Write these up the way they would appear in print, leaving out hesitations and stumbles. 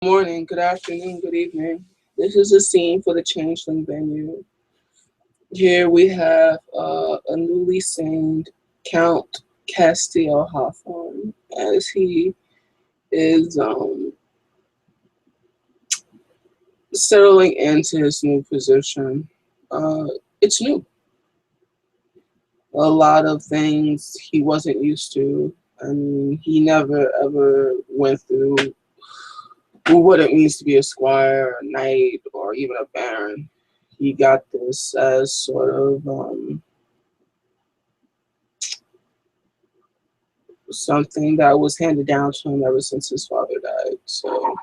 Morning, good afternoon, good evening. This is a scene for the Changeling venue. Here we have a newly sained Count Castiel Hawthorne as he is settling into his new position. Uh, it's new. A lot of things he wasn't used to. I mean, he never ever went through what it means to be a squire, a knight, or even a baron. He got this as sort of something that was handed down to him ever since his father died. So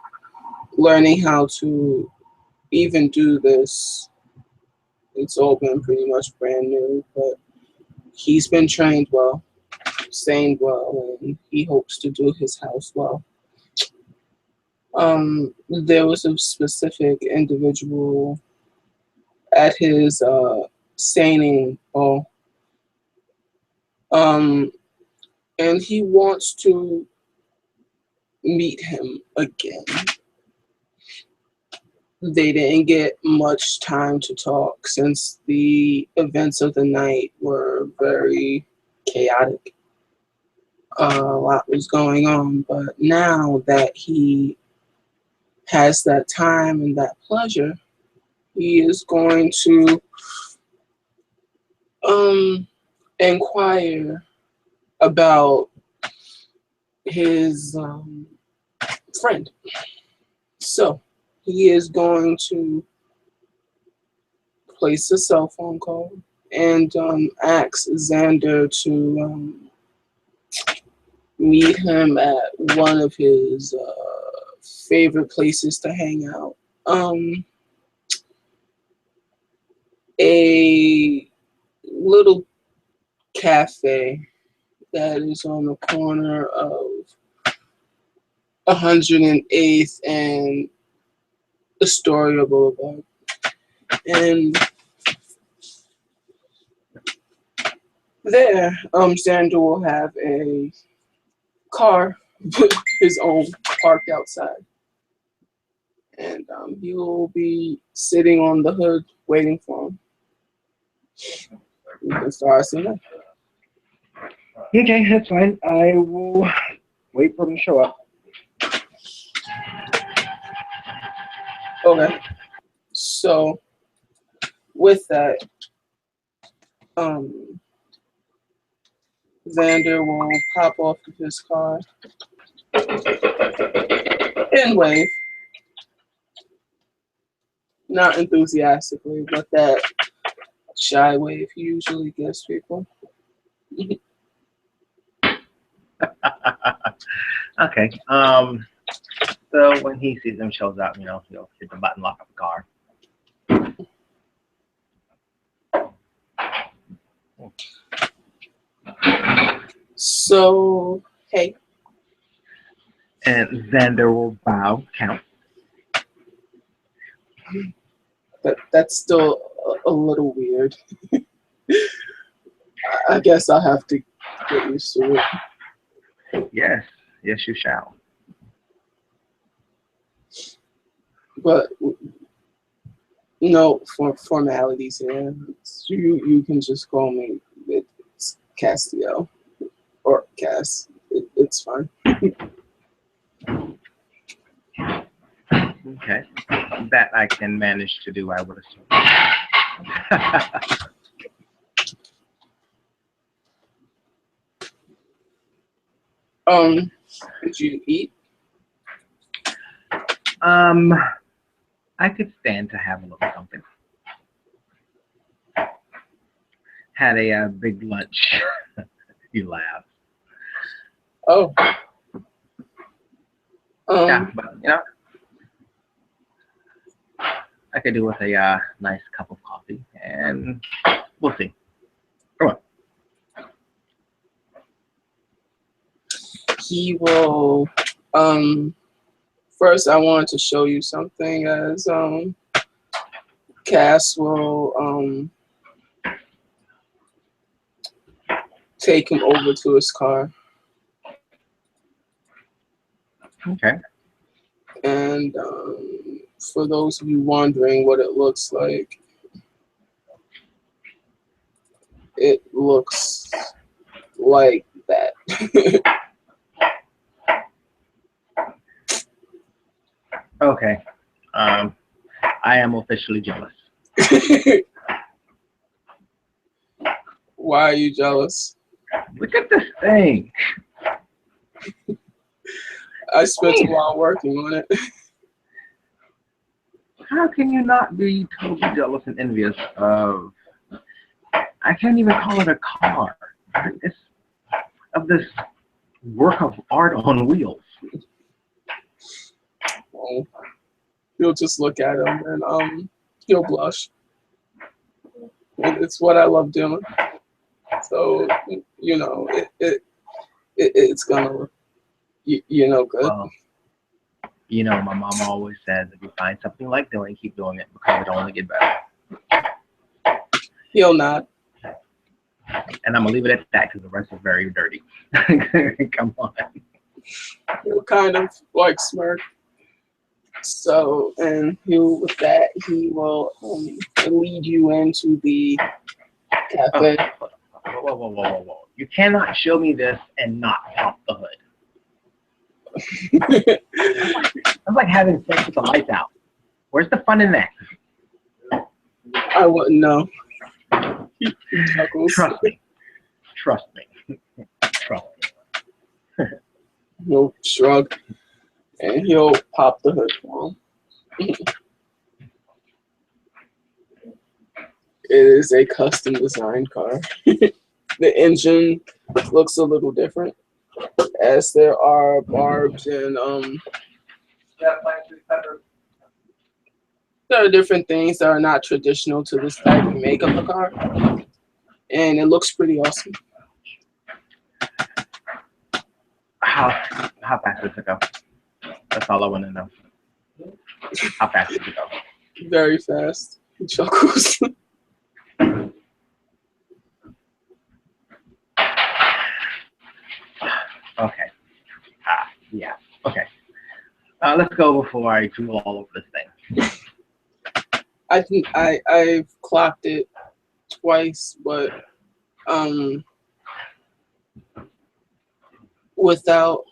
learning how to even do this, it's all been pretty much brand new. But he's been trained well, trained well, and he hopes to do his house well. There was a specific individual at his seining ball, um, and he wants to meet him again. They didn't get much time to talk since the events of the night were very chaotic. A lot was going on, but now that he has that time and that pleasure, he is going to um, inquire about his friend. So he is going to place a cell phone call and ask Xander to meet him at one of his favorite places to hang out. Um, a little cafe that is on the corner of 108th and Astoria Boulevard. And there, Xander will have a car, his own, parked outside. And he will be sitting on the hood waiting for him. You can start seeing that. Okay, that's fine. I will wait for him to show up. Okay. So with that, um, Xander will pop off of his car and wave, not enthusiastically, but that shy wave he usually gives people. Okay. So when he sees him, shows up, he'll hit the button, lock up the car. So, hey, And Xander will bow, count. that's still a little weird. I guess I'll have to get used to it. Yes, yes, you shall. But no formalities here. You can just call me it's Castiel or Cass. It's fine. Okay. That I can manage to do, I would assume. Did you eat? um, I could stand to have a little something. Had a big lunch. You laugh. Oh, Yeah, um, but I could do with a nice cup of coffee, and we'll see. Come on. he will. First, I wanted to show you something as Cass will take him over to his car, Okay. And for those of you wondering what it looks like, it looks like that. Okay. I am officially jealous. Why are you jealous? Look at this thing. I spent a while working on it. How can you not be totally jealous and envious of? I can't even call it a car. It's of this work of art on wheels. Well, you'll just look at him and he'll blush. And it's what I love doing. So you know it's gonna look good. Well, you know, my mom always says if you find something you like doing, keep doing it because it'll only get better. He'll nod. And I'm gonna leave it at that because the rest is very dirty. Come on. He'll kind of like smirk. So, and with that, he will lead you into the cafe. Whoa. You cannot show me this and not pop the hood. That's like having sex with the lights out. Where's the fun in that? I wouldn't know. He chuckles. Trust me. Trust me. He'll shrug and he'll pop the hood for him. It is a custom design car. The engine looks a little different, as there are barbs and there are different things that are not traditional to this type of make of the car, and it looks pretty awesome. How fast does it go? That's all I want to know. How fast does it go? Very fast. He chuckles. Okay. Yeah. Okay. Let's go before I drool all over this thing. I think I've clocked it twice, but without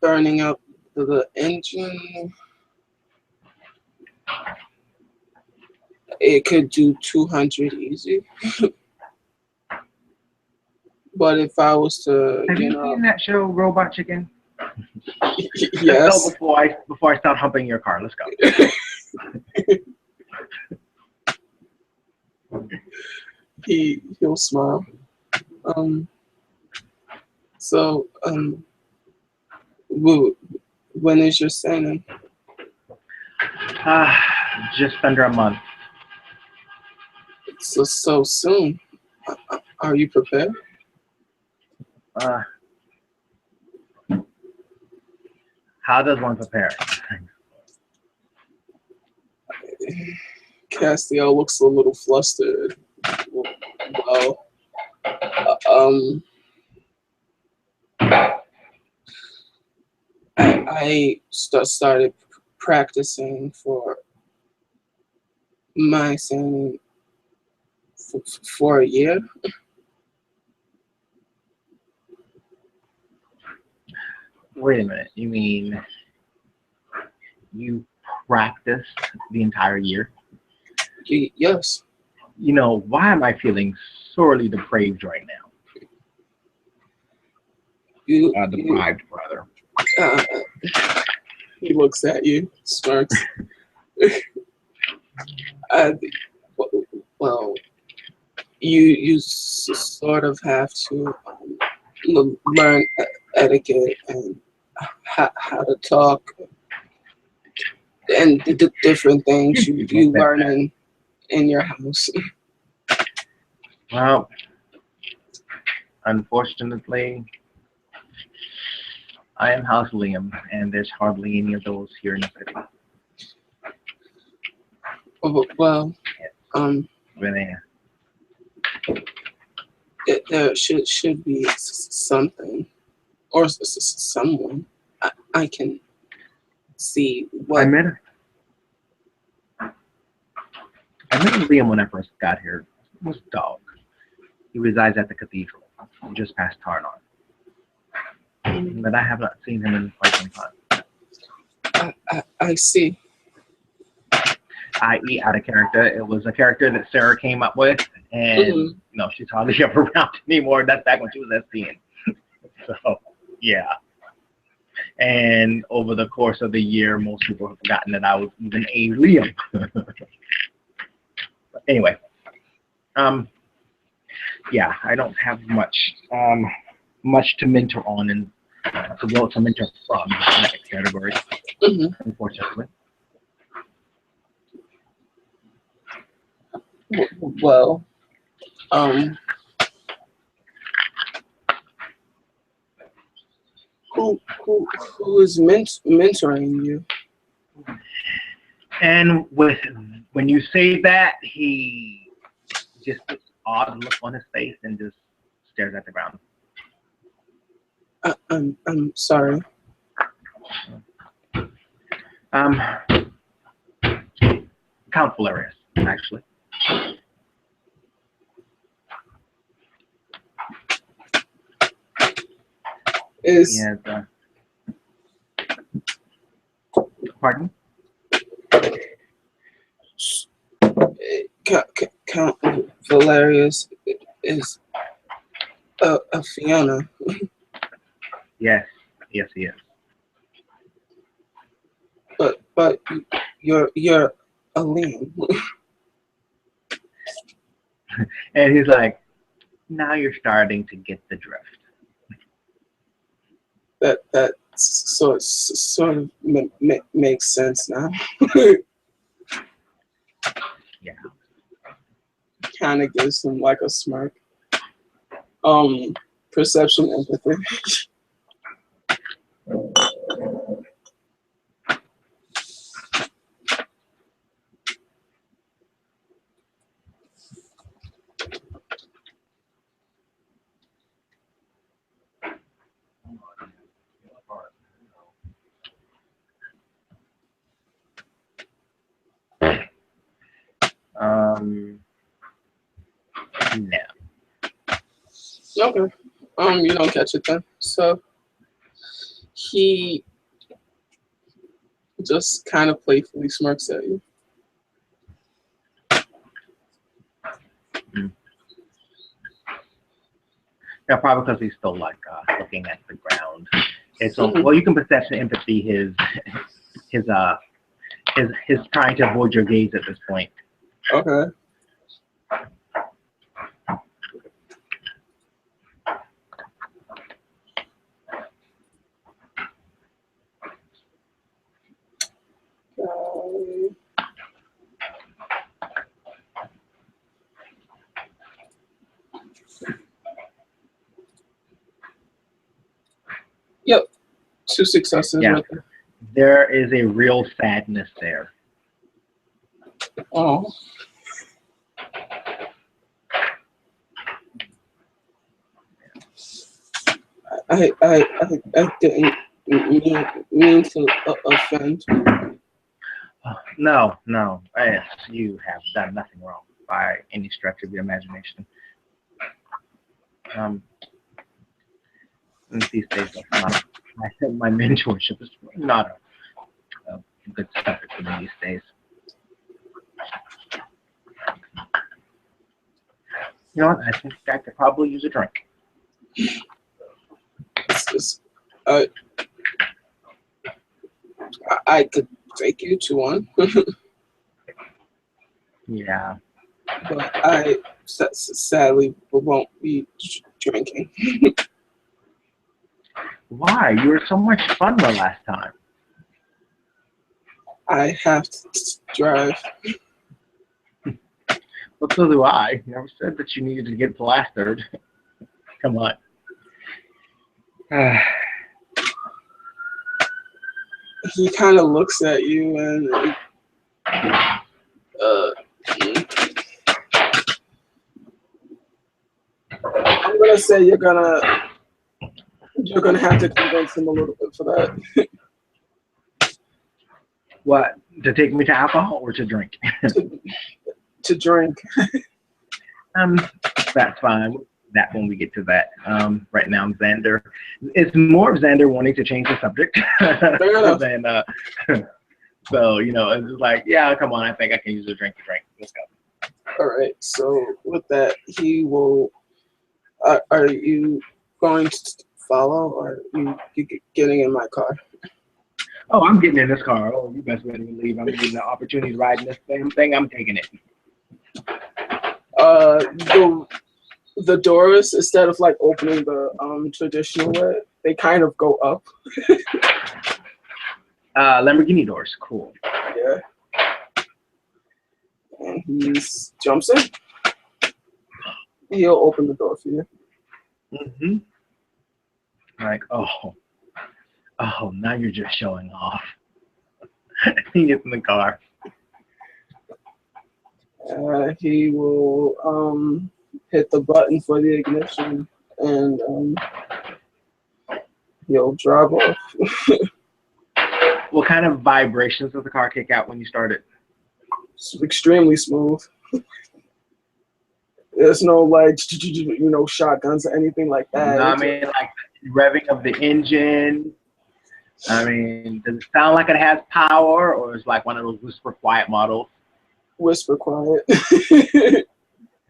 burning up the engine, it could do 200 easy. But if I was to, Have you seen that show, Robot Chicken? yes. Let's go before I start humping your car. Let's go. He'll smile. So when is your signing? Just under a month. So soon. Are you prepared? How does one prepare? Castiel looks a little flustered. Well, I started practicing for my singing for a year. Wait a minute. You mean you practiced the entire year? Yes. You know, why am I feeling sorely depraved right now? Deprived, rather. He looks at you, smirks. Well, you sort of have to learn etiquette and how to talk and the different things you learn in your house. Well, unfortunately, I am House Liam, and there's hardly any of those here in the city. Well, Really? there should be something or someone I can see I what. met I met Liam when I first got here. It was Dog. He resides at the cathedral, just past Tarnon. But I have not seen him in quite some time. I see. I.e., out of character. It was a character that Sarah came up with, and she's hardly ever around anymore. That's back when she was SPN. So, yeah. And over the course of the year, most people have forgotten that I was even a Liam. But anyway, yeah, I don't have much to mentor on and to mentor from in that category, unfortunately. Well, who is mentoring you? And when you say that, he just puts an odd look on his face and just stares at the ground. I'm sorry. Count Valerius, actually. Is pardon? Count Valerius is a Fiona. Yes, he is. But you're a Liam. And he's like, now you're starting to get the drift. That sort of makes sense now. Yeah. Kind of gives him like a smirk. Perception, empathy. No. Okay. You don't catch it then. So he just kind of playfully smirks at you. Yeah, probably because he's still like looking at the ground. It's well, you can perception empathy his trying to avoid your gaze at this point. Okay. Yep. 2 successes Yeah. right there. There is a real sadness there. Oh. I didn't mean to offend. No. You have done nothing wrong by any stretch of your imagination. These days, that's not my mentorship is not a good subject for me these days. You know what? I think I could probably use a drink. I could take you to one. Yeah. But I sadly won't be drinking. Why? You were so much fun the last time. I have to drive. Well, so do I. Never said that you needed to get plastered. Come on. He kind of looks at you and I'm gonna say you're gonna have to convince him a little bit for that. What, to take me to alcohol or to drink? to, to drink. um, that's fine. That when we get to that. Right now, Xander. It's more of Xander wanting to change the subject Fair enough. than so it's just like, yeah, come on, I think I can use a drink to drink. Let's go. All right. So with that, he will. Are you going to follow, or you getting in my car? Oh, I'm getting in this car. Oh, you best let me leave. I'm getting the opportunity to ride in this damn thing. I'm taking it. The doors, instead of like opening the traditional way, they kind of go up. Lamborghini doors. Cool. Yeah. And he jumps in. He'll open the door for you. Mm-hmm. Like, oh, now you're just showing off. He gets in the car. He will hit the button for the ignition, and he'll drive off. What kind of vibrations does the car kick out when you start it? It's extremely smooth. There's no like shotguns or anything like that. I mean, like the revving of the engine. I mean, does it sound like it has power, or is it like one of those whisper quiet models? Whisper quiet.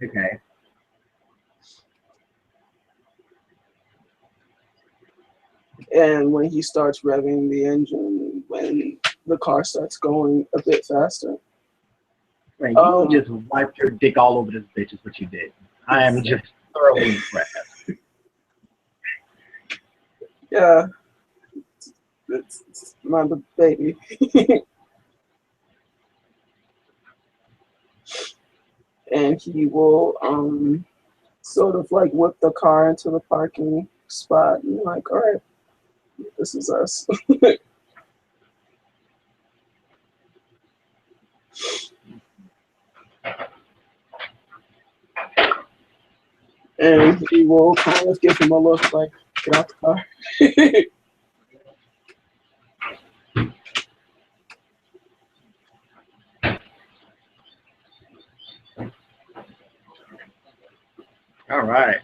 Okay. And when he starts revving the engine, when the car starts going a bit faster. Man, you just wiped your dick all over this bitch is what you did. I am just thoroughly impressed. Yeah. It's my baby. And he will sort of like whip the car into the parking spot and like, all right, this is us. And he will kind of give him a look like, get out the car. All right.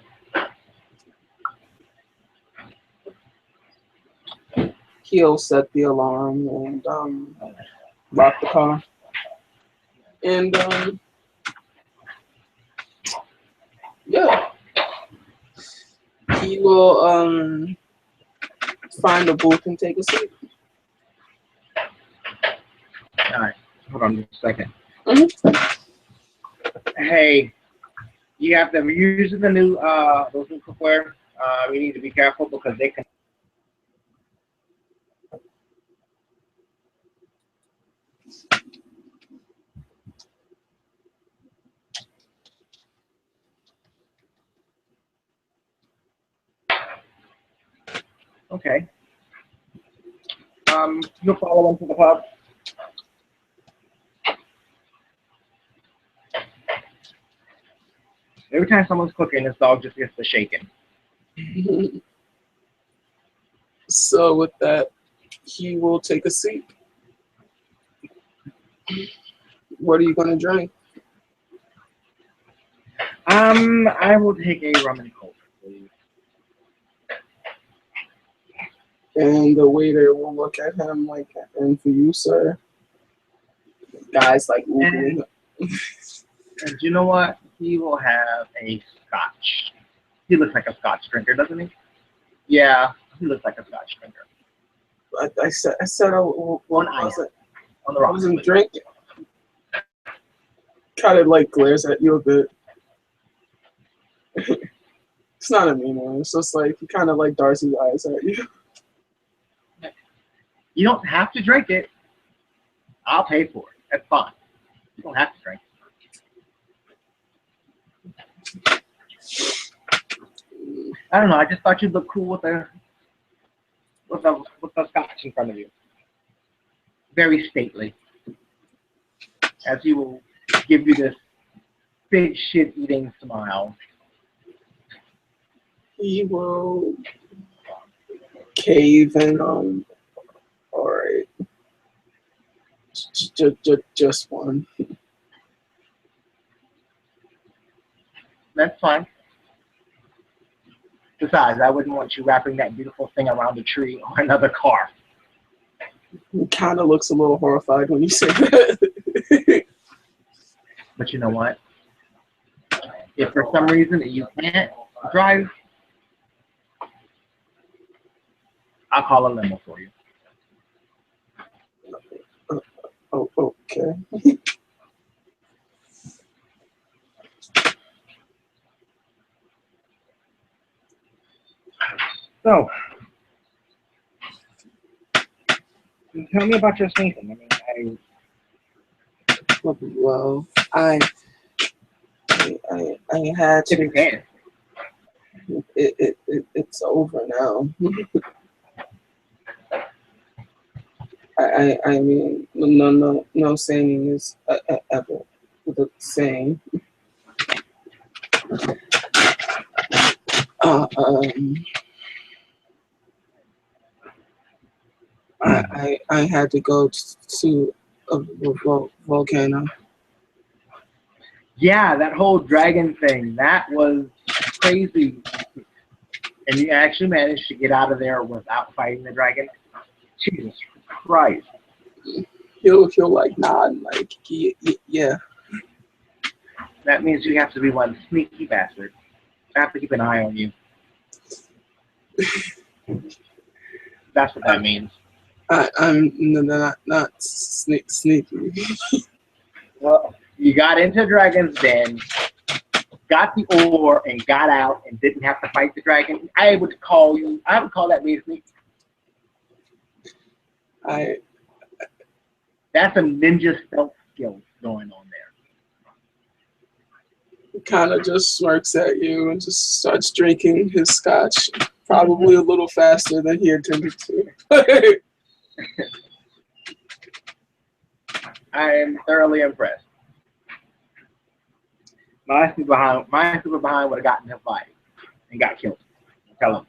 He'll set the alarm and lock the car. And yeah, he will find a booth and take a seat. All right. Hold on just a second. Mm-hmm. Hey, you have to be using the new those new cookware. We need to be careful because they can. Okay. You'll follow them to the pub. Every time someone's cooking, this dog just gets to shaking. So with that, he will take a seat. What are you going to drink? I will take a rum and coke, please. And the waiter will look at him like, and for you, sir? Guys like, And you know what? He will have a scotch. He looks like a scotch drinker, doesn't he? Yeah, he looks like a scotch drinker. I said On ice. On the I rocks. wasn't drinking. Kind of like glares at you a bit. It's not a mean one. It's just like he kind of like darts his eyes at you. You don't have to drink it. I'll pay for it. That's fine. You don't have to drink it. I don't know. I just thought you'd look cool with the scotch in front of you. Very stately. As he will give you this big shit eating smile. He will cave and all right. Just one. That's fine. Besides, I wouldn't want you wrapping that beautiful thing around a tree or another car. He kind of looks a little horrified when you say that. But you know what? If for some reason you can't drive, I'll call a limo for you. Oh, okay. So, tell me about your sneaking. I mean, Well, I had if to. you can. It's over now. I mean, no saying is ever the same. Um, I had to go to a volcano. Yeah, that whole dragon thing, that was crazy. And you actually managed to get out of there without fighting the dragon? Jesus Christ. He'll like nod like yeah. That means you have to be one sneaky bastard. I have to keep an eye on you. That's what that means. I'm not sneaky. Well, you got into Dragon's Den, got the ore, and got out, and didn't have to fight the dragon. I would call that being sneaky. That's some ninja stealth skills going on there. Kind of just smirks at you and just starts drinking his scotch, probably a little faster than he intended to. I am thoroughly impressed. My super behind would have gotten him fired and got killed. Tell him.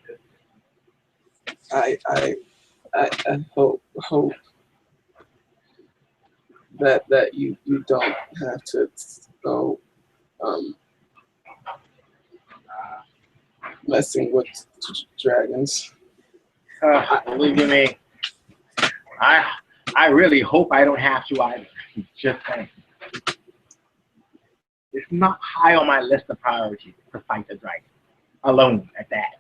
I hope that you don't have to go messing with dragons. Believe you me, I really hope I don't have to either. Just saying. It's not high on my list of priorities to fight the dragon. Alone at that.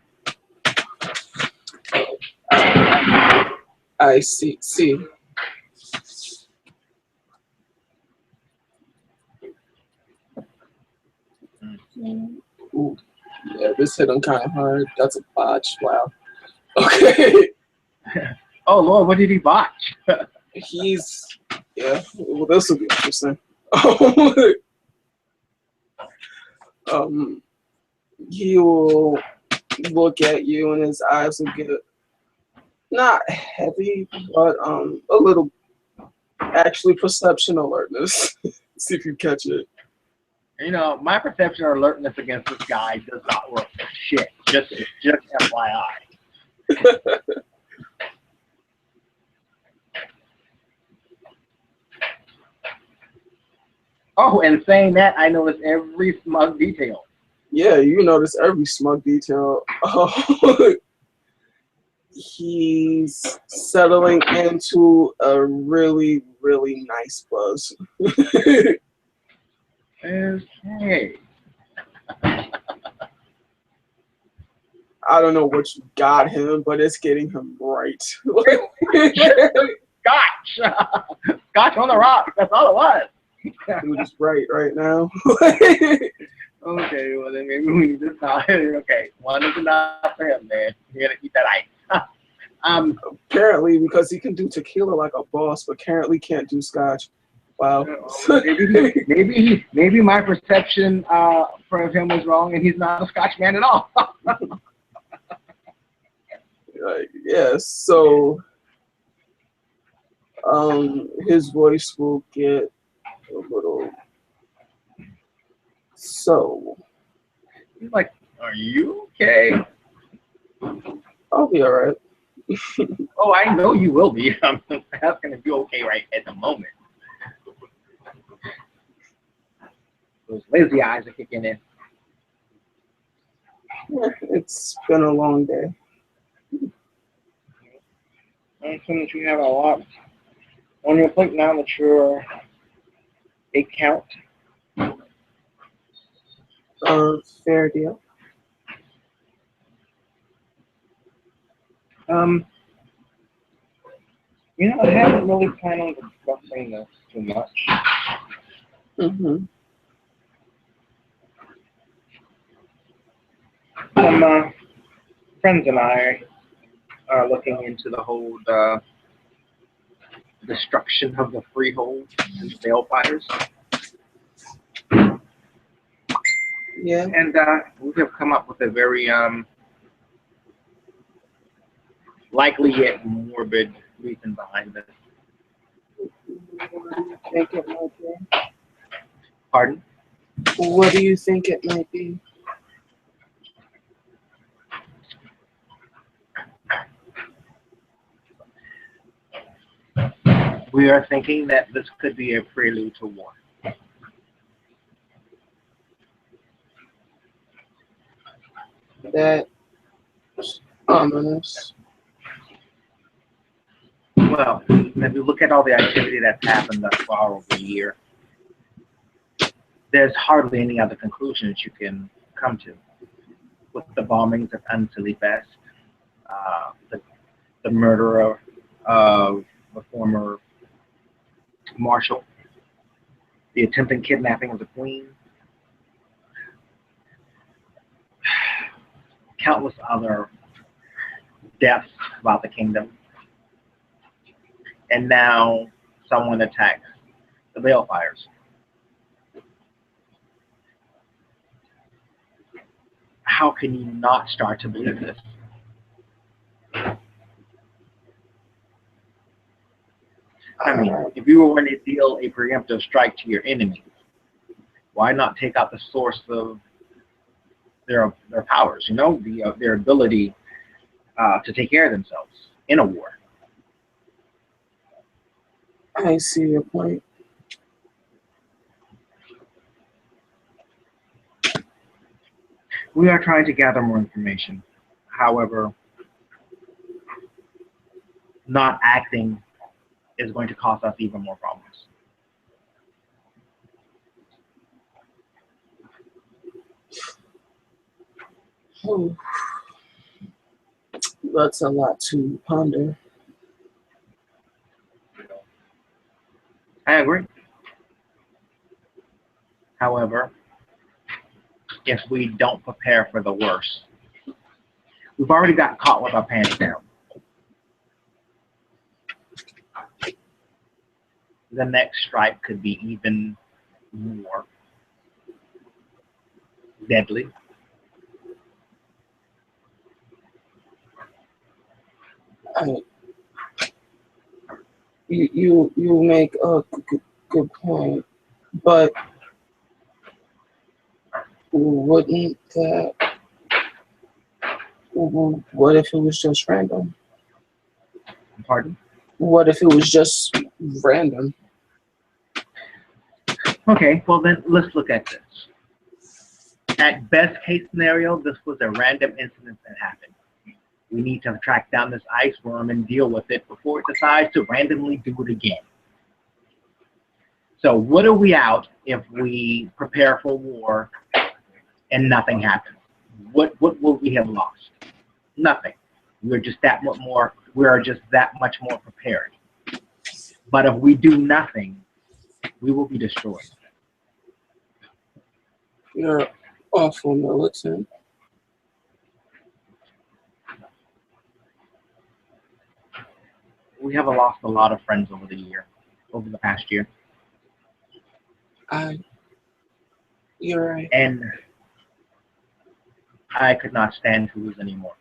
I see. Ooh, yeah, this hit him kind of hard. That's a botch. Wow. Okay. Oh Lord, what did he botch? Yeah. Well, this will be interesting. He will look at you, and his eyes will get not heavy, but a little actually perception alertness. See if you catch it. You know, my perception or alertness against this guy does not work for shit. Just FYI. Oh, and saying that, I notice every smug detail. Yeah, you notice every smug detail. He's settling into a really, really nice buzz. Okay. I don't know what you got him, but it's getting him right. Scotch! Scotch on the rock. That's all it was. Dude is right now. Okay, well then maybe we need to stop. Okay, one is enough for him, man. You gotta keep that ice. Apparently, because he can do tequila like a boss, but apparently can't do scotch. Wow. maybe my perception for him was wrong, and he's not a Scotch man at all. Yeah. So, his voice will get a little. So. He's like, "Are you okay?" I'll be all right. Oh, I know you will be. That's going to be okay right at the moment. Those lazy eyes are kicking in. Yeah, it's been a long day. And since you have a lot on your plate now that you're a count, Fair deal. um, I haven't really planned on discussing this too much. Mm-hmm. Some friends and I are looking into the whole destruction of the freehold and the balefires, Yeah. and we have come up with a very likely yet morbid reason behind this. What do you think it might be? Pardon? What do you think it might be? We are thinking that this could be a prelude to war. That ominous. Well, if you look at all the activity that's happened thus far over the year, there's hardly any other conclusions you can come to. With the bombings of Unsilly Fest, the murder of the former marshal, the attempted kidnapping of the queen, countless other deaths about the kingdom, and now someone attacks the balefires. How can you not start to believe this? I mean, if you were going to deal a preemptive strike to your enemy, why not take out the source of their powers? Their ability to take care of themselves in a war. I see your point. We are trying to gather more information. However, not acting is going to cause us even more problems. Oh, that's a lot to ponder. I agree. However, if we don't prepare for the worst, we've already got caught with our pants down. The next strike could be even more deadly. I, you make a good point, but wouldn't that? What if it was just random? Pardon? What if it was just random? Okay, well then let's look at this. At best case scenario, this was a random incident that happened. We need to track down this ice worm and deal with it before it decides to randomly do it again. So what are we out if we prepare for war and nothing happens? What will we have lost? Nothing. We are just that much more prepared. But if we do nothing, we will be destroyed. You're awful militant. We have lost a lot of friends over the past year. You're right. And I could not stand to lose anymore.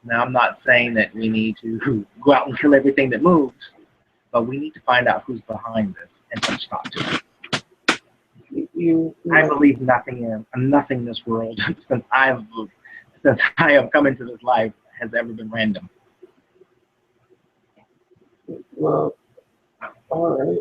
Now, I'm not saying that we need to go out and kill everything that moves, but we need to find out who's behind this and put a stop to it. I believe nothing in this world since I have come into this life has ever been random. Well, all right.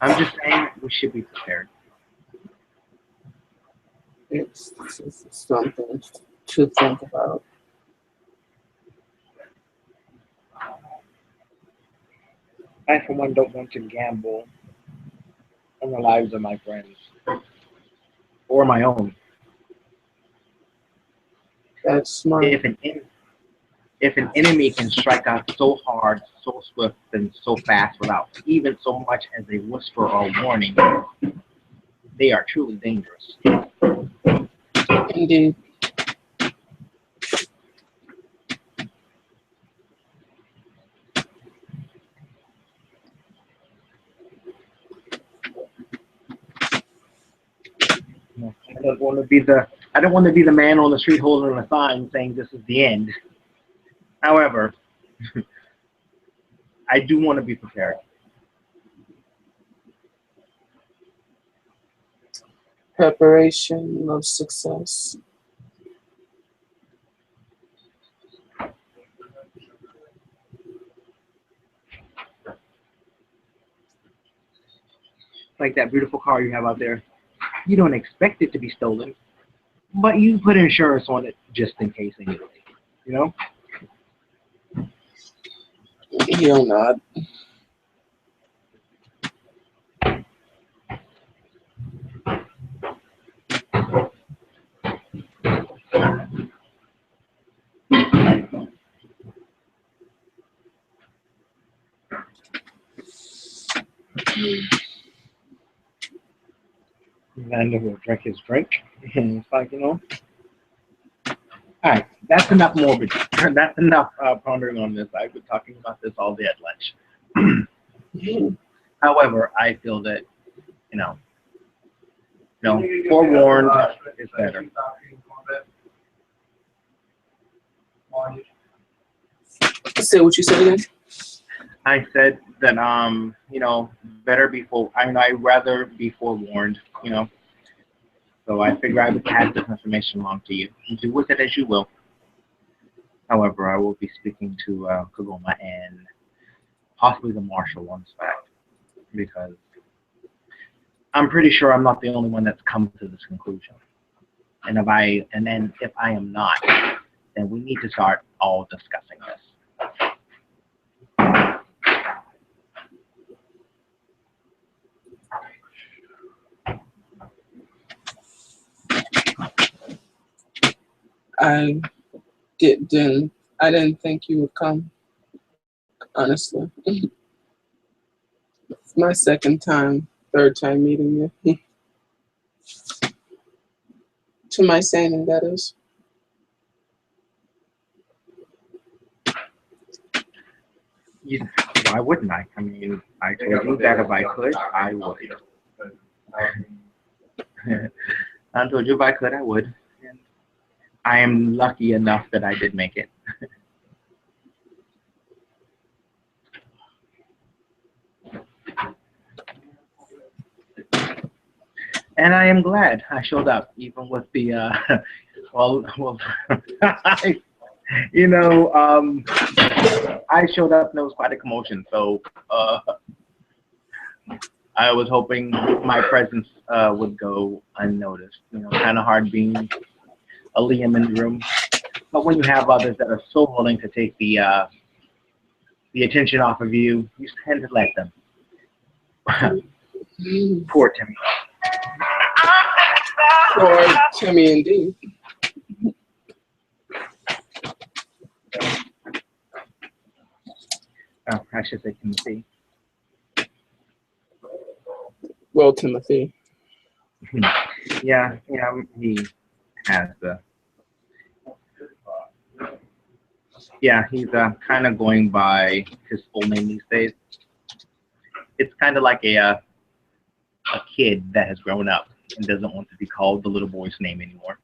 I'm just saying we should be prepared. It's something to think about. I, for one, don't want to gamble on the lives of my friends or my own. That's smart. If an enemy can strike out so hard, so swift, and so fast without even so much as a whisper or warning, they are truly dangerous. Indeed. I don't want to be the man on the street holding a sign saying this is the end. However, I do want to be prepared. Preparation of success. Like that beautiful car you have out there. You don't expect it to be stolen, but you put insurance on it just in case anyway. You know? He'll nod. Xander will drink his drink. And it's like, all right, that's enough morbid. That's enough pondering on this. I've been talking about this all day at lunch. However, I feel that, forewarned is better. Say what you said again. I said that, better before. I'd rather be forewarned, So I figure I would pass this information along to you. Do with it as you will. However, I will be speaking to Kagoma and possibly the marshal on this fact, because I'm pretty sure I'm not the only one that's come to this conclusion. And if I am not, then we need to start all discussing this. I didn't think you would come, honestly. It's my third time meeting you. To my saying, that is. Why wouldn't I? I mean, I told you that if I could, I would. I told you if I could, I would. And I am lucky enough that I did make it. And I am glad I showed up, even with the, I showed up and it was quite a commotion. So I was hoping my presence would go unnoticed. Kind of hard being a Liam in the room. But when you have others that are so willing to take the attention off of you, you tend to let them. Poor Timmy. Or Timmy indeed. Oh, I should say Timothy. Well, Timothy. Yeah, he has the. Yeah, he's kind of going by his full name these days. It's kind of like a kid that has grown up and doesn't want to be called the little boy's name anymore.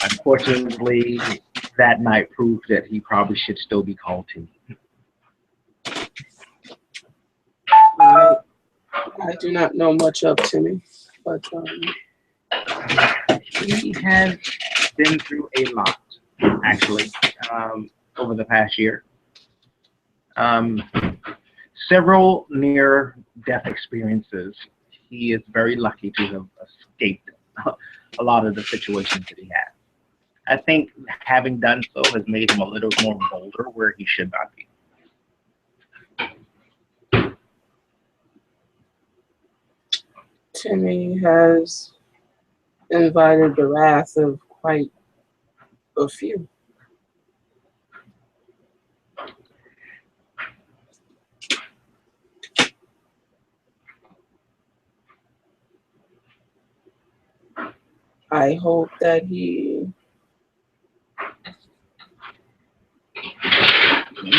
Unfortunately, that night proved that he probably should still be called Timmy. I do not know much of Timmy, but He has been through a lot, actually, over the past year. Um, Several near-death experiences. He is very lucky to have escaped a lot of the situations that he had. I think having done so has made him a little more bolder where he should not be. Timmy has invited the wrath of quite a few. I hope that he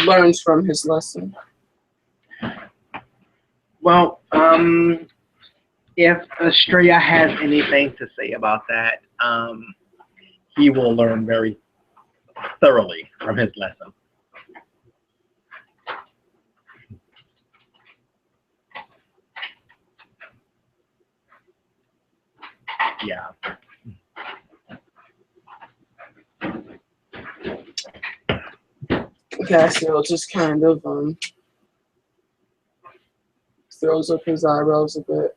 learns from his lesson. Well, if Estrella has anything to say about that, he will learn very thoroughly from his lesson. Yeah. Castiel just kind of throws up his eyebrows a bit.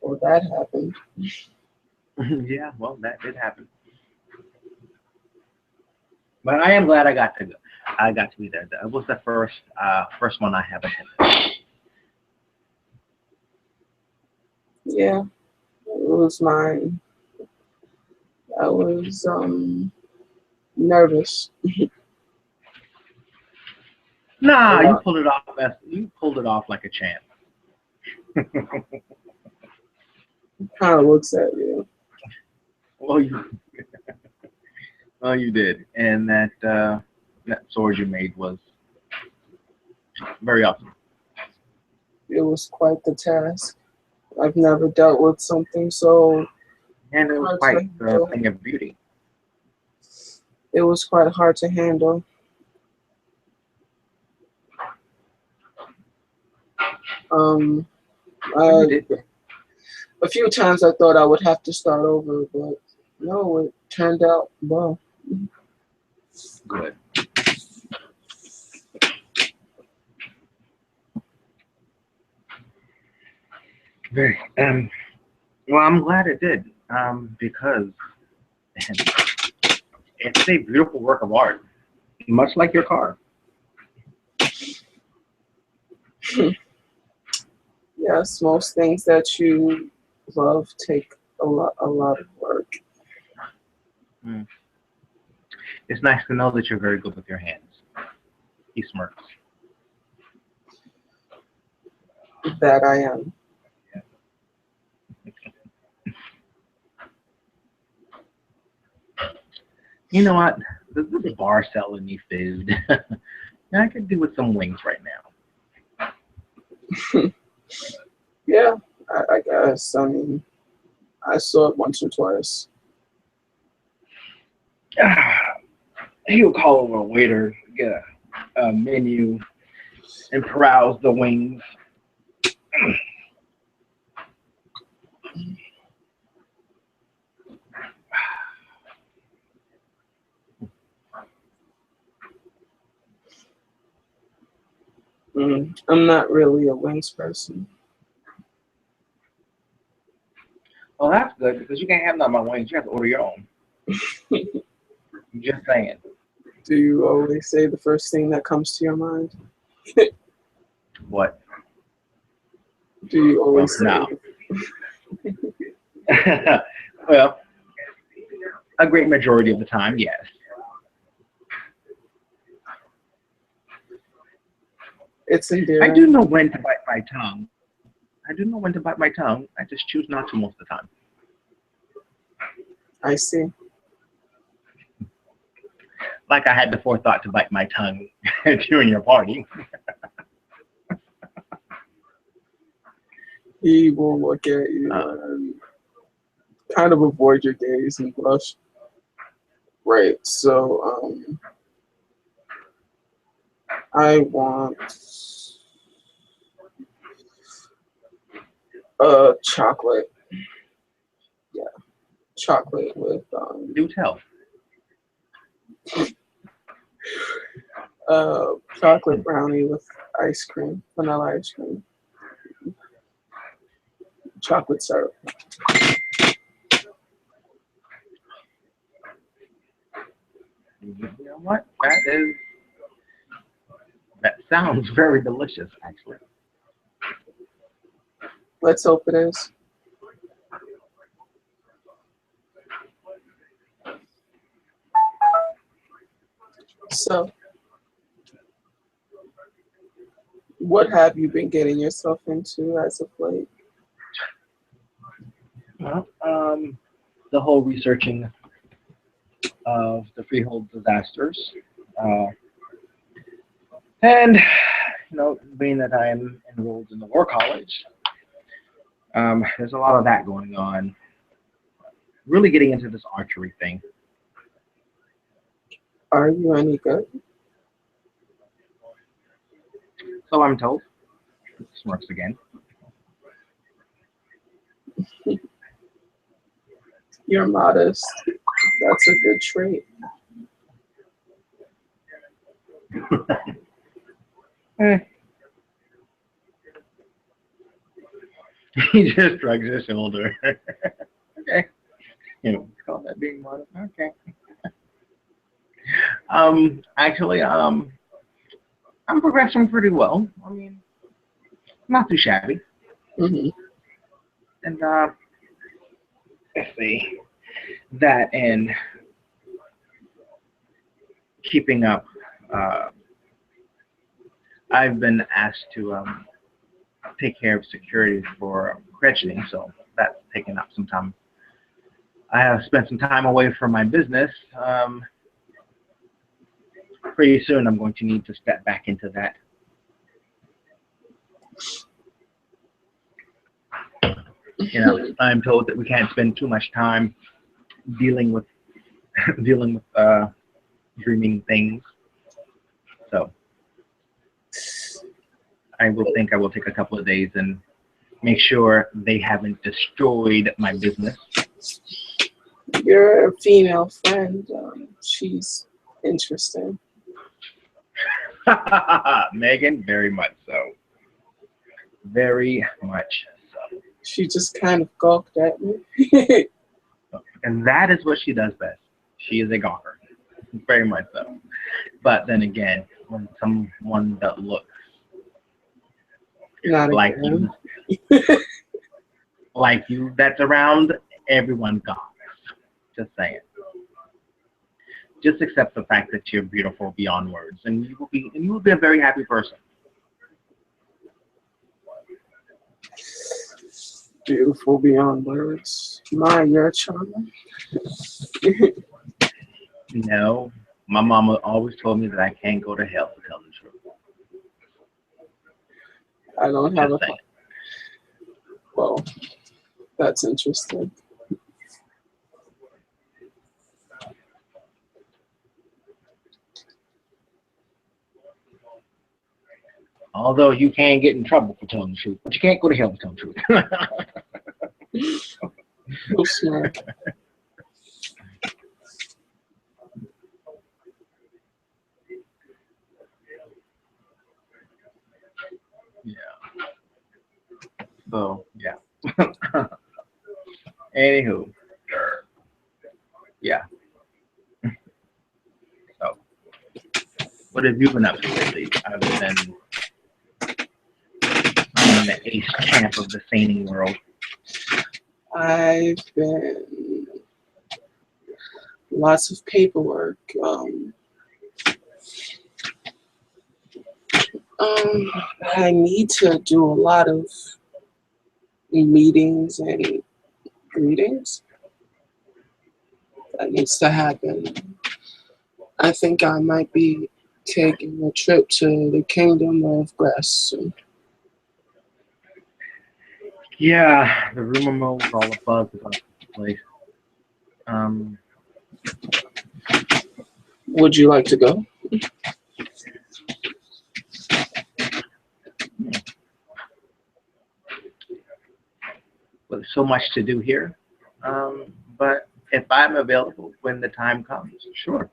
Well, that happened. Yeah, well, that did happen. But I am glad I got to go. I got to be there. That was the first one I have attended. Yeah, it was mine. I was nervous a Nah, you lot. pulled it off. You pulled it off like a champ. Kind of looks at you. Well, you did, and that sword you made was very awesome, It was quite the task. I've never dealt with something so and it was hard to quite a handle. thing of beauty. It was quite hard to handle. Um, Well, you I, did a few times I thought I would have to start over, but no, it turned out well. good. Very. Well, I'm glad it did. Because it's a beautiful work of art, much like your car. Yes, most things that you love take a lot of work. Mm. It's nice to know that you're very good with your hands. He smirks. That I am. You know what? This bar selling me food. I could do with some wings right now. Yeah, I guess. I mean, I saw it once or twice. He'll call over a waiter, get a menu, and peruse the wings. I'm not really a wings person. Well, that's good because you can't have none of my wings. You have to order your own. Just saying. Do you always say the first thing that comes to your mind? What? Do you Well, always say? no. Well, a great majority of the time, yes. It's I endearing. do know when to bite my tongue. I do know when to bite my tongue. I just choose not to most of the time. I see. Like I had the forethought to bite my tongue during your party. He will look at you and kind of avoid your gaze and blush. Right. So, I want chocolate. Yeah, chocolate with Do tell. chocolate brownie with ice cream, vanilla ice cream, chocolate syrup. You know what? That sounds very delicious, actually. Let's hope it is. So, what have you been getting yourself into as of late? Well, the whole researching of the freehold disasters, uh, and being that I am enrolled in the War College, there's a lot of that going on. Really getting into this archery thing. Are you any good? So I'm told. Smirks again. You're modest. That's a good trait. Eh. He just shrugs his shoulder. Okay. Call that being modest. Okay. Actually, I'm progressing pretty well. I mean, not too shabby. Hmm. And let's see, that and keeping up. Uh, I've been asked to take care of security for crediting, so that's taken up some time. I have spent some time away from my business. Pretty soon, I'm going to need to step back into that. I'm told that we can't spend too much time dealing with dealing with dreaming things. So I will take a couple of days and make sure they haven't destroyed my business. Your female friend, she's interesting. Megan, very much so. Very much so. She just kind of gawked at me. And that is what she does best. She is a gawker. Very much so. But then again, when someone that looks Not like again. you that's around, everyone gawks. Just saying. Just accept the fact that you're beautiful beyond words, and you will be a very happy person. Beautiful beyond words. My, you're charming. No, my mama always told me that I can't go to hell for telling the truth. I don't have Just a. saying. Well, that's interesting. Although you can get in trouble for telling the truth, but you can't go to hell for telling the truth. So smart. Yeah. So yeah. Anywho, yeah. So, what have you been up to lately, other than being the ace champ of the seining world? I've been lots of paperwork. I need to do a lot of meetings and greetings. That needs to happen. I think I might be taking a trip to the Kingdom of Grass soon. Yeah, the rumor mill is all abuzz about the place. Um, Would you like to go? with so much to do here. But if I'm available when the time comes, sure.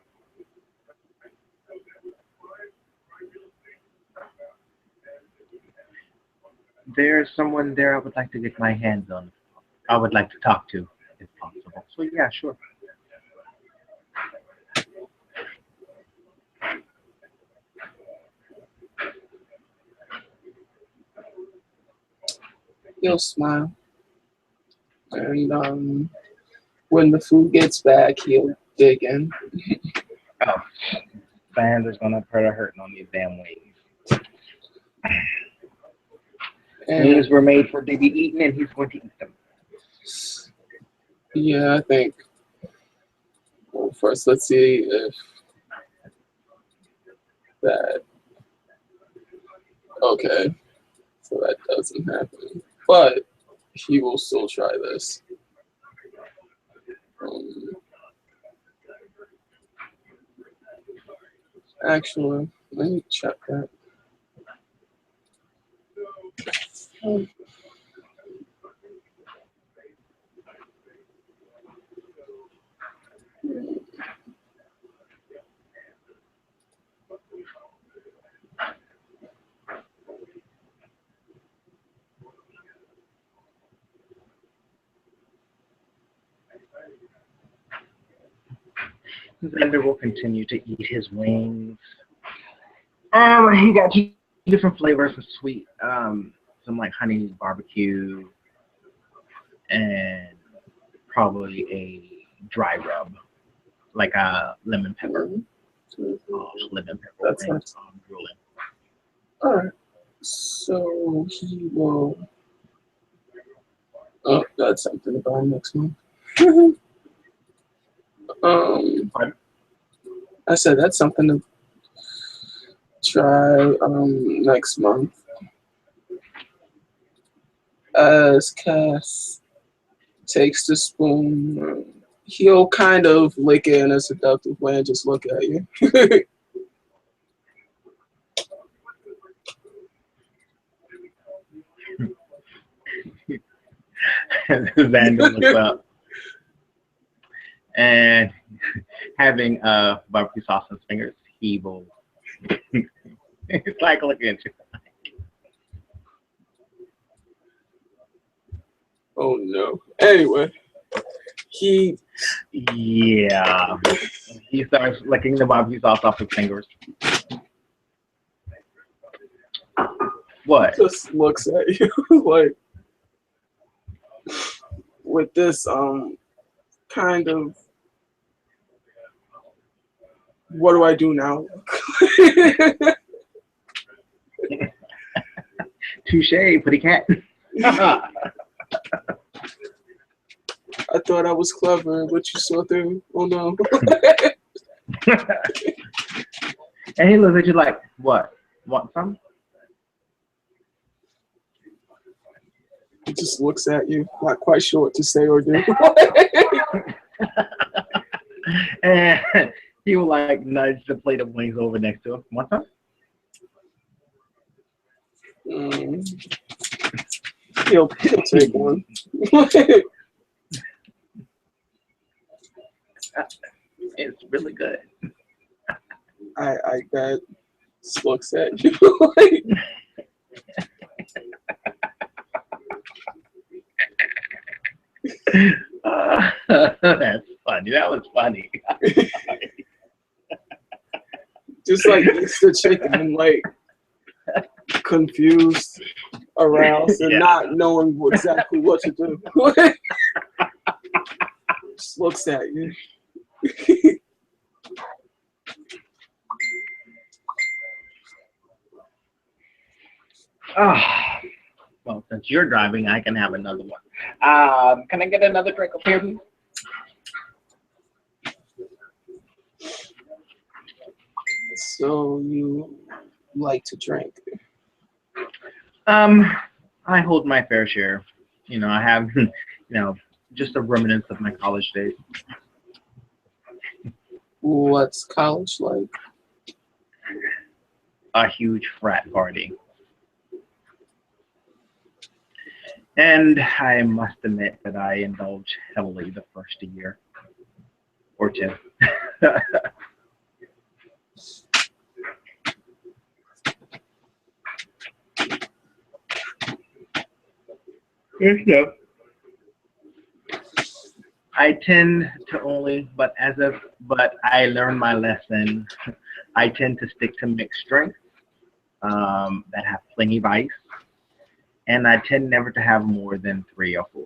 There's someone there I would like to get my hands on. I would like to talk to, if possible. So yeah, sure. He'll smile, and when the food gets back, he'll dig in. Oh, my hands are gonna put a hurting on these damn wings. And Wings were made for to be eaten, and he's going to eat them. yeah, I think. Well, first, let's see if that. Okay, so that doesn't happen, but he will still try this. Um, Actually, let me check that. Zander will continue to eat his wings. He got two different flavors of sweet, some like honey barbecue, and probably a dry rub, like a lemon pepper. Oh, lemon pepper That's wings. nice. Oh, I'm drooling. All right, so he will. Oh, that's something to buy next month. Pardon? I said that's something to try next month. As Cass takes the spoon, he'll kind of lick it in a seductive way and just look at you. Zander looks up and having barbecue sauce on his fingers, he will. It's like looking at you. Oh no. Anyway, he Yeah. He starts licking the barbecue sauce off his fingers. What? just looks at you like with this kind of what do I do now? Touche, pretty cat. I thought I was clever, but you saw through. Oh no. And he looks at you like, what? Want some? He just looks at you, not quite sure what to say or do. And he will like nudge the plate of wings over next to him. Want some? Mm. He'll take one. It's really good. I bet. Just looks at you like, That's funny. That was funny. just like eats the chicken and like confused, aroused, and Yeah. not knowing exactly what to do. Just looks at you. Ah, well, since you're driving, I can have another one. Can I get another drink of beer, please? So you like to drink? I hold my fair share. I have, just a remnants of my college days. What's college like? A huge frat party. And I must admit that I indulged heavily the first year or two. Yeah. I tend to only, but I learned my lesson. I tend to stick to mixed drinks that have plenty of ice, and I tend never to have more than 3 or 4.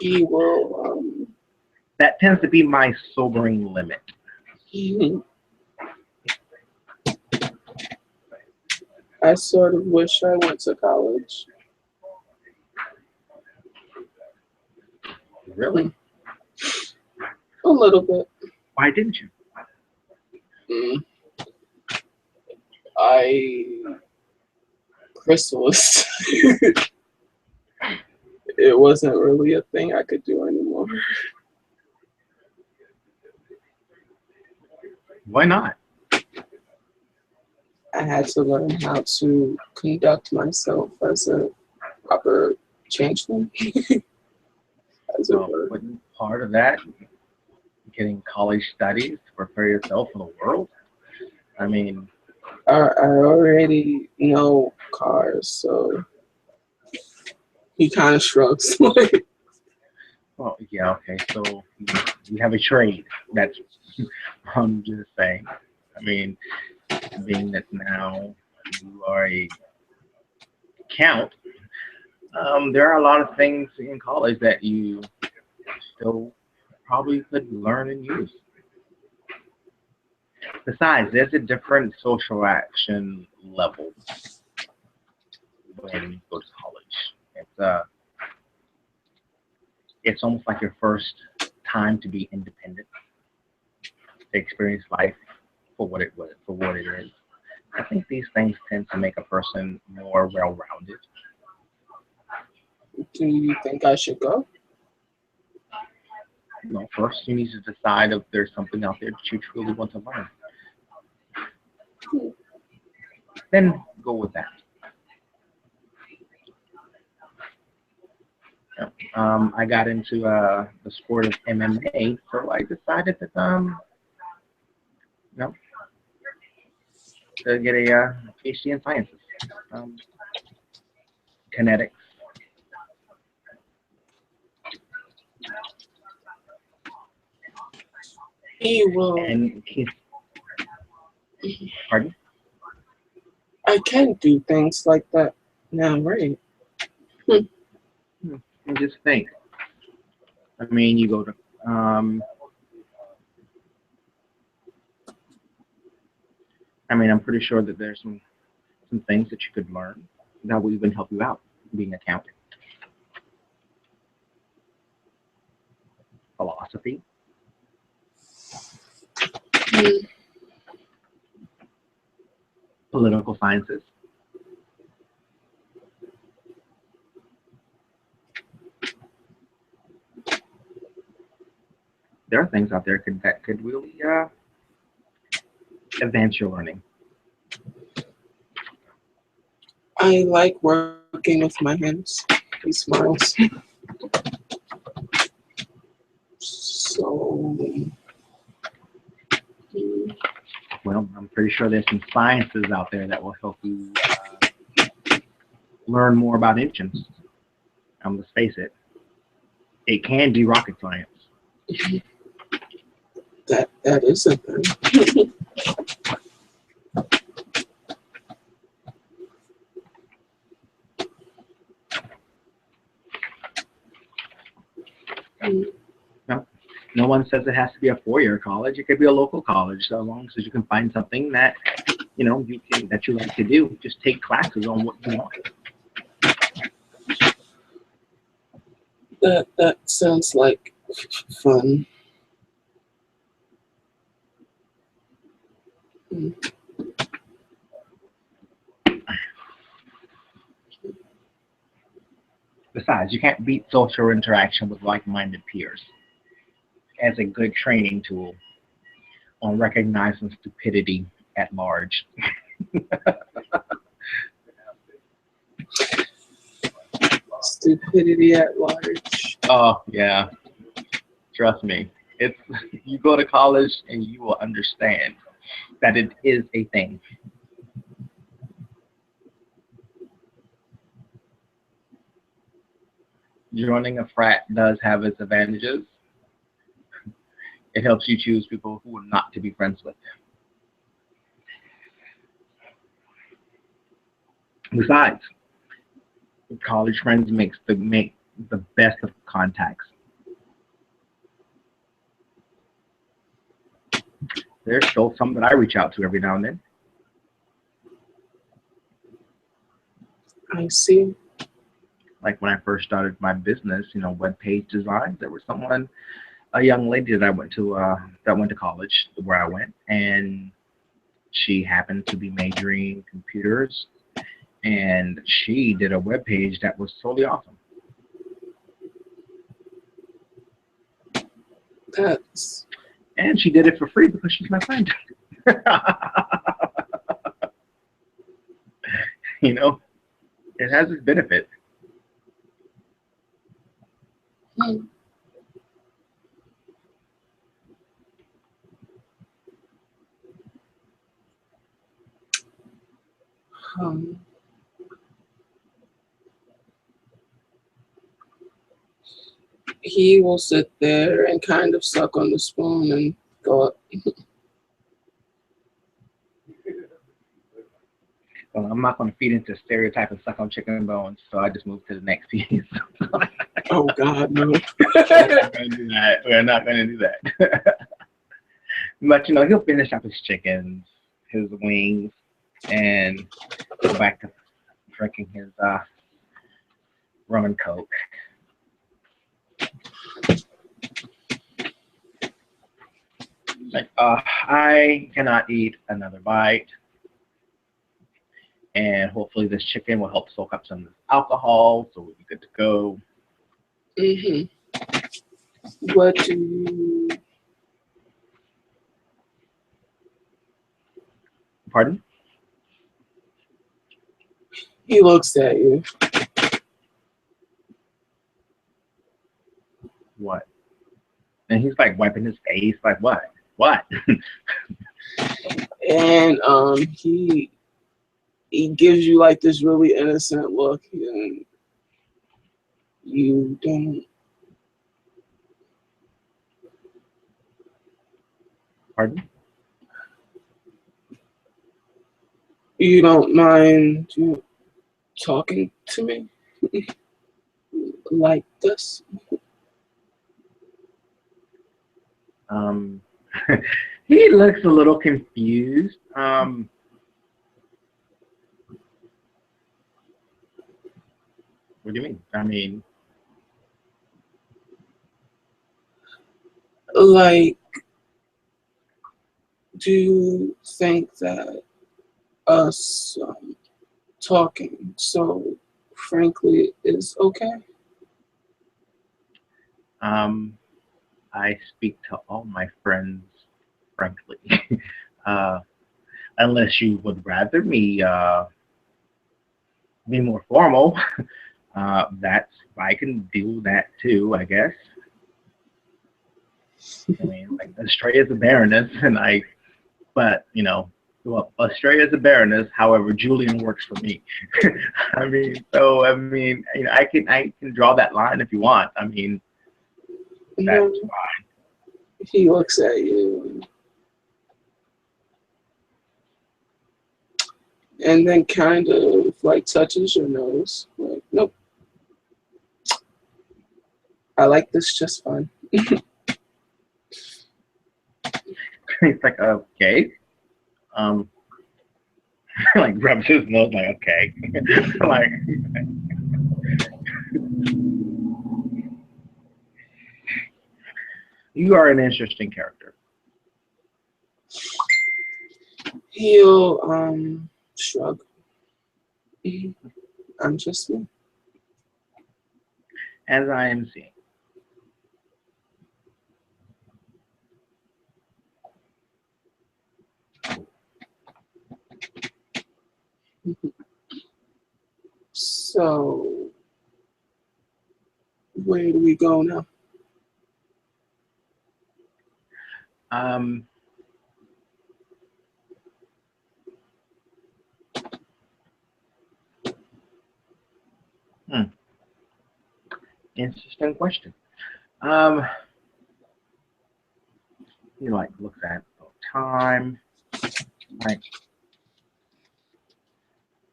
He will. That tends to be my sobering limit. I sort of wish I went to college. Really? A little bit. Why didn't you? Mm. I chrysalis. It wasn't really a thing I could do anymore. Why not? I had to learn how to conduct myself as a proper changeling, as it Well, were. wasn't part of that getting college studies to prepare yourself for the world? I mean, I already know cars, so he kind of shrugs. Like, well, yeah, okay. So you have a trade. That's I'm just saying. I mean, being that now you are a count, there are a lot of things in college that you still probably could learn and use. Besides, there's a different social action level when you go to college. It's almost like your first time to be independent, to experience life for what it is. I think these things tend to make a person more well-rounded. do you think I should go? You know, first you need to decide if there's something out there that you truly want to learn. Then go with that. Yeah. I got into the sport of MMA, so I decided that you know, to get a PhD in sciences, um, kinetics. He will. And pardon? I can do things like that now, right? Hmm. And just think. I mean, you go to I mean, I'm pretty sure that there's some things that you could learn that will even help you out being accounting. Philosophy, Hmm. political sciences. There are things out there that could really advance your learning. I like working with my hands. He smiles. So, hmm, Well, I'm pretty sure there's some sciences out there that will help you learn more about engines. Let's face it, it can be rocket science. that is a thing. Hmm. No, no one says it has to be a 4-year college. It could be a local college, so long as you can find something that that you like to do. Just take classes on what you want. That sounds like fun. Hmm. Besides, you can't beat social interaction with like-minded peers as a good training tool on recognizing stupidity at large. Stupidity at large. Oh yeah, trust me. It's you go to college and you will understand that it is a thing. Joining a frat does have its advantages. It helps you choose people who are not to be friends with. Besides, college friends make the best of contacts. There's still some that I reach out to every now and then. I see. Like when I first started my business, web page design, there was a young lady that went to college where I went, and she happened to be majoring computers, and she did a web page that was totally awesome. That's And she did it for free because she's my friend. you know, it has its benefit. hmm. um, he will sit there and kind of suck on the spoon and go up. Well, I'm not going to feed into stereotype and suck on chicken bones, so I just moved to the next piece. Oh God, no. We're not going to do that. But he'll finish up his chickens, his wings, and go back to drinking his rum and coke. Like, I cannot eat another bite, and hopefully this chicken will help soak up some of this alcohol, so we'll be good to go. hmm What do you? Pardon? He looks at you. What? And he's like wiping his face, like what? What? And he gives you like this really innocent look, and you don't Pardon? you don't mind you talking to me like this. Um, he looks a little confused. What do you mean? I mean, Like, do you think that us talking so frankly is okay? um, I speak to all my friends frankly. uh, unless you would rather me be more formal, that's I can do that too, I guess. I mean, like Australia is a baroness, but well, Australia is a baroness. However, Julian works for me. I mean, I can draw that line if you want. I mean, that's No, he looks at you and then kind of like touches your nose. Like, nope, I like this just fine. it's like okay. Um, like rubs his nose, like okay, like you are an interesting character. He'll shrug. Mhm. I'm just me. As I am seeing. So, where do we go now? Um, hmm, Interesting question. Um, he like looks at time. Like,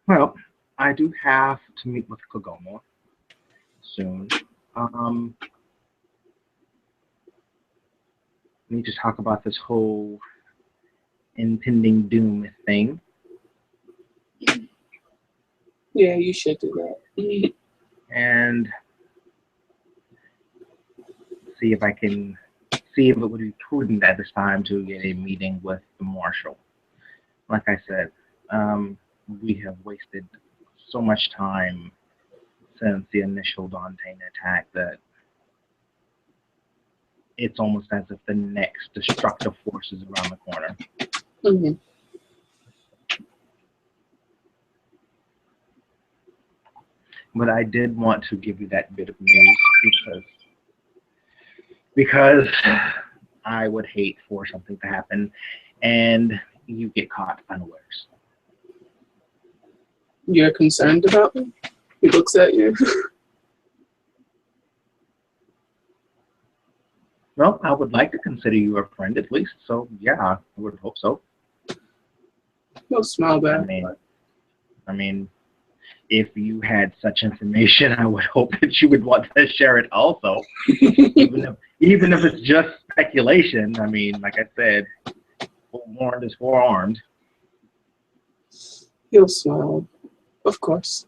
well, I do have to meet with Kagoma soon. Um, need to talk about this whole impending doom thing, Yeah, you should do that. and see if I can see if it would be prudent at this time to get a meeting with the marshal. Like I said, we have wasted so much time since the initial Daunting attack that it's almost as if the next destructive force is around the corner. Mhm. But I did want to give you that bit of news because I would hate for something to happen and you get caught unawares. You're concerned about me? He looks at you. Well, I would like to consider you a friend at least, so yeah, I would hope so. He'll smile back. I mean, if you had such information, I would hope that you would want to share it also, even if it's just speculation. I mean, like I said, forewarned is forearmed. He'll smile. Of course.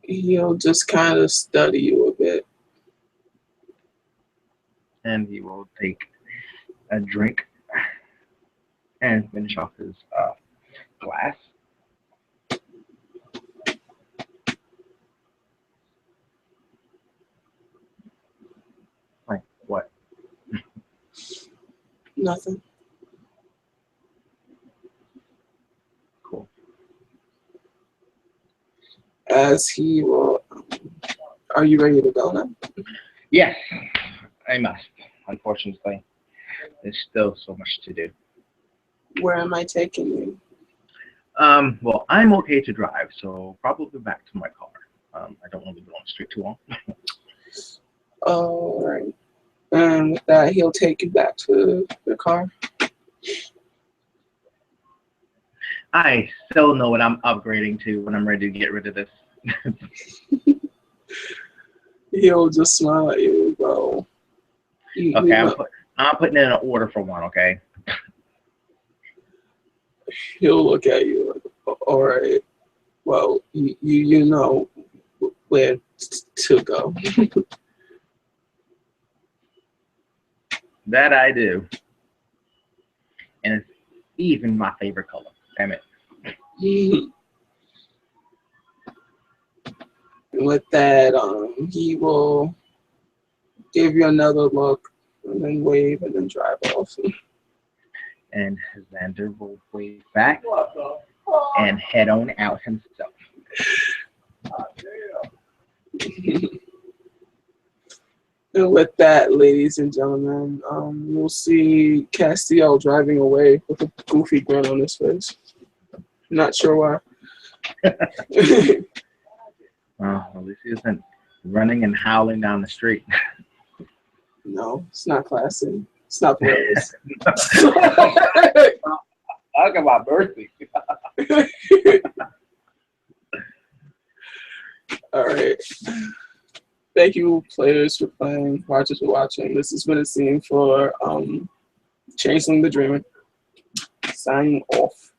He'll just kind of study you a bit. And he will take a drink and finish off his glass. Like what? Nothing. Cool. As he will. Are you ready to go now? Yes, I must. Unfortunately, there's still so much to do. Where am I taking you? Well, I'm okay to drive, so probably back to my car. I don't want to be on the street too long. All right. And with that, he'll take you back to the car. I still know what I'm upgrading to when I'm ready to get rid of this. He'll just smile at you, bro. Okay, I'm putting in an order for one, okay? He'll look at you like, all right. Well, you know where to go. That I do. And it's even my favorite color. Damn it. And with that, he will give you another look and then wave and then drive off. And Xander will wave back and head on out himself. And with that, ladies and gentlemen, you'll see Castiel driving away with a goofy grin on his face. Not sure why. Well, at least he isn't running and howling down the street. No, it's not classy. It's not hilarious. Talk about mercy. All right. Thank you, players, for playing. Watchers for watching. This has been a scene for Changeling the Dreamer. Signing off.